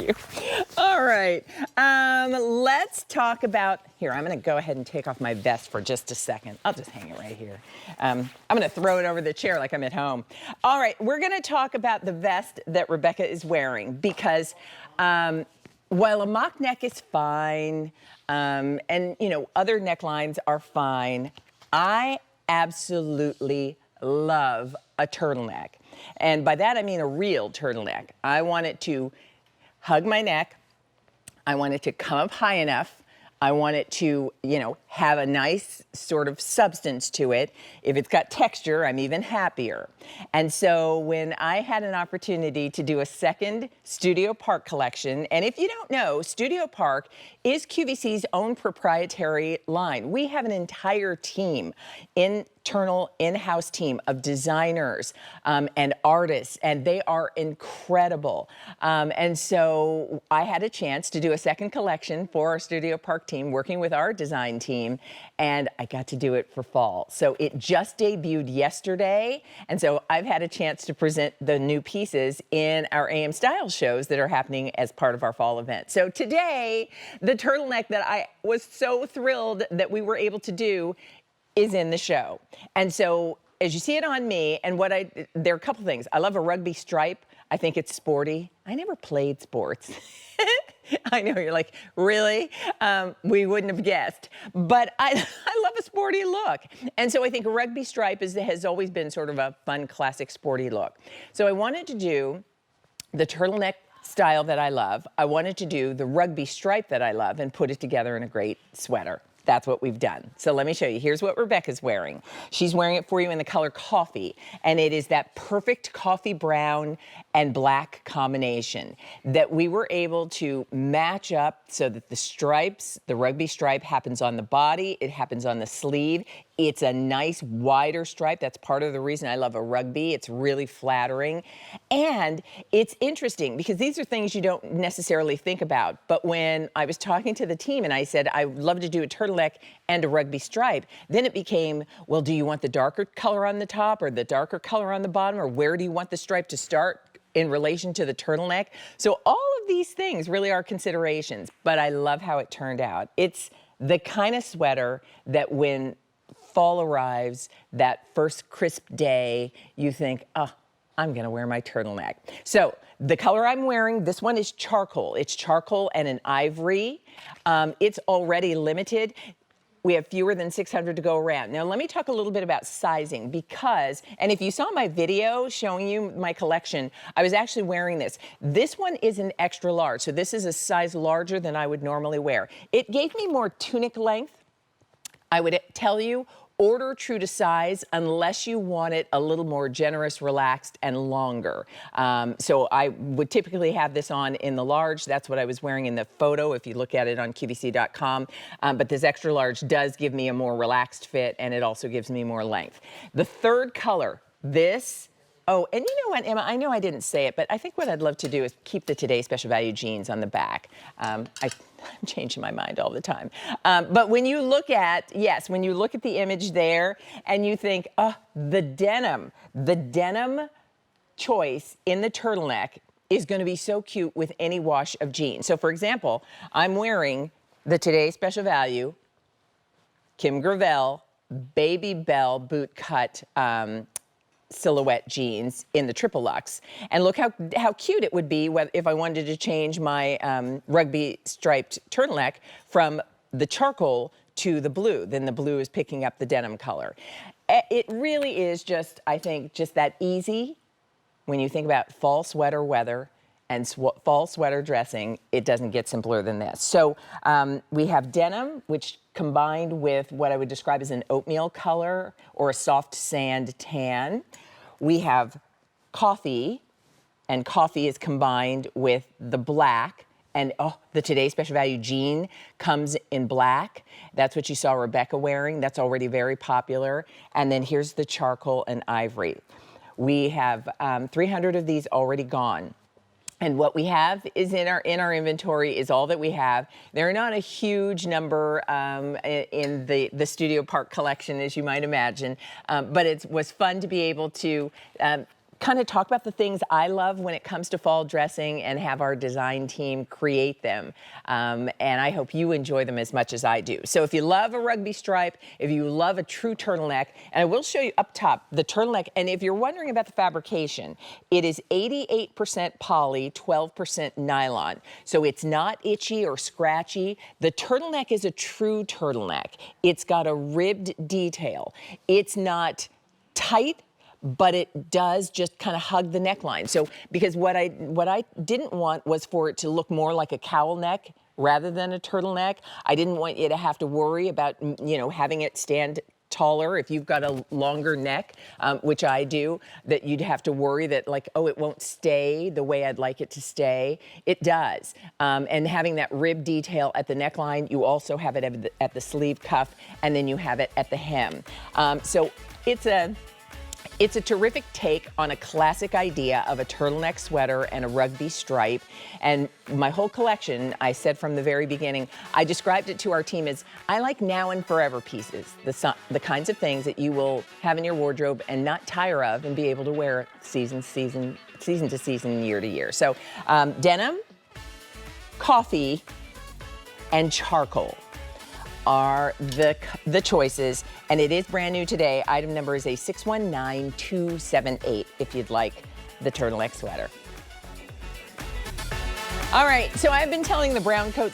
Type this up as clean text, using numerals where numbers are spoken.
you. All right. Let's talk about, here, I'm going to go ahead and take off my vest for just a second. I'll just hang it right here. I'm going to throw it over the chair like I'm at home. All right, we're going to talk about the vest that Rebecca is wearing because while a mock neck is fine, and, you know, other necklines are fine, I absolutely love a turtleneck. And by that, I mean a real turtleneck. I want it to hug my neck. I want it to come up high enough. I want it to, you know, have a nice sort of substance to it. If it's got texture, I'm even happier. And so when I had an opportunity to do a second Studio Park collection, and if you don't know, Studio Park is QVC's own proprietary line. We have an entire team, internal in-house team of designers and artists, and they are incredible. And so I had a chance to do a second collection for our Studio Park team, working with our design team, and I got to do it for fall. So it just debuted yesterday, and so I've had a chance to present the new pieces in our AM Style shows that are happening as part of our fall event. So today, the turtleneck that I was so thrilled that we were able to do is in the show. And so as you see it on me, and there are a couple things. I love a rugby stripe. I think it's sporty. I never played sports. I know, you're like, really? We wouldn't have guessed. But I love a sporty look. And so I think a rugby stripe has always been sort of a fun, classic, sporty look. So I wanted to do the turtleneck style that I love. I wanted to do the rugby stripe that I love and put it together in a great sweater. That's what we've done. So let me show you. Here's what Rebecca's wearing. She's wearing it for you in the color coffee, and it is that perfect coffee brown and black combination that we were able to match up so that the stripes, the rugby stripe happens on the body, it happens on the sleeve. It's a nice wider stripe. That's part of the reason I love a rugby. It's really flattering. And it's interesting because these are things you don't necessarily think about. But when I was talking to the team and I said, I would love to do a turtleneck and a rugby stripe, then it became, well, do you want the darker color on the top or the darker color on the bottom, or where do you want the stripe to start in relation to the turtleneck? So all of these things really are considerations, but I love how it turned out. It's the kind of sweater that when fall arrives, that first crisp day, you think, oh, I'm gonna wear my turtleneck. So the color I'm wearing, this one is charcoal. It's charcoal and an ivory. It's already limited. We have fewer than 600 to go around. Now let me talk a little bit about sizing because, and if you saw my video showing you my collection, I was actually wearing this. This one is an extra large, so this is a size larger than I would normally wear. It gave me more tunic length. I would tell you, order true to size unless you want it a little more generous, relaxed, and longer. So I would typically have this on in the large. That's what I was wearing in the photo if you look at it on QVC.com. But this extra large does give me a more relaxed fit, and it also gives me more length. The third color, this, oh, and you know what, Emma, I know I didn't say it, but I think what I'd love to do is keep the Today Special Value jeans on the back. I'm changing my mind all the time. But when you look at, yes, when you look at the image there and you think, oh, the denim choice in the turtleneck is gonna be so cute with any wash of jeans. So for example, I'm wearing the Today Special Value Kim Gravel Baby Bell boot cut silhouette jeans in the triple luxe, and look how cute it would be if I wanted to change my rugby striped turtleneck from the charcoal to the blue. Then the blue is picking up the denim color. It really is just, I think, just that easy. When you think about fall sweater weather and fall sweater dressing, it doesn't get simpler than this. So we have denim, which combined with what I would describe as an oatmeal color or a soft sand tan. We have coffee, and coffee is combined with the black. And oh, the Today Special Value jean comes in black. That's what you saw Rebecca wearing. That's already very popular. And then here's the charcoal and ivory. We have 300 of these already gone. And what we have is in our inventory is all that we have. They're not a huge number in the Studio Park collection, as you might imagine, but it was fun to be able to kind of talk about the things I love when it comes to fall dressing and have our design team create them. And I hope you enjoy them as much as I do. So if you love a rugby stripe, if you love a true turtleneck, and I will show you up top the turtleneck, and if you're wondering about the fabrication, it is 88% poly, 12% nylon. So it's not itchy or scratchy. The turtleneck is a true turtleneck. It's got a ribbed detail. It's not tight, but it does just kind of hug the neckline. So because what I didn't want was for it to look more like a cowl neck rather than a turtleneck. I didn't want you to have to worry about, you know, having it stand taller if you've got a longer neck, which I do, that you'd have to worry that, like, oh, it won't stay the way I'd like it to stay. It does. And having that rib detail at the neckline, you also have it at the sleeve cuff, and then you have it at the hem. So it's a terrific take on a classic idea of a turtleneck sweater and a rugby stripe. And my whole collection, I said from the very beginning, I described it to our team as, I like now and forever pieces, the kinds of things that you will have in your wardrobe and not tire of and be able to wear season to season, year to year. So denim, coffee, and charcoal are the choices, and it is brand new today. Item number is a 619278 if you'd like the turtleneck sweater. All right, so I've been telling the brown coat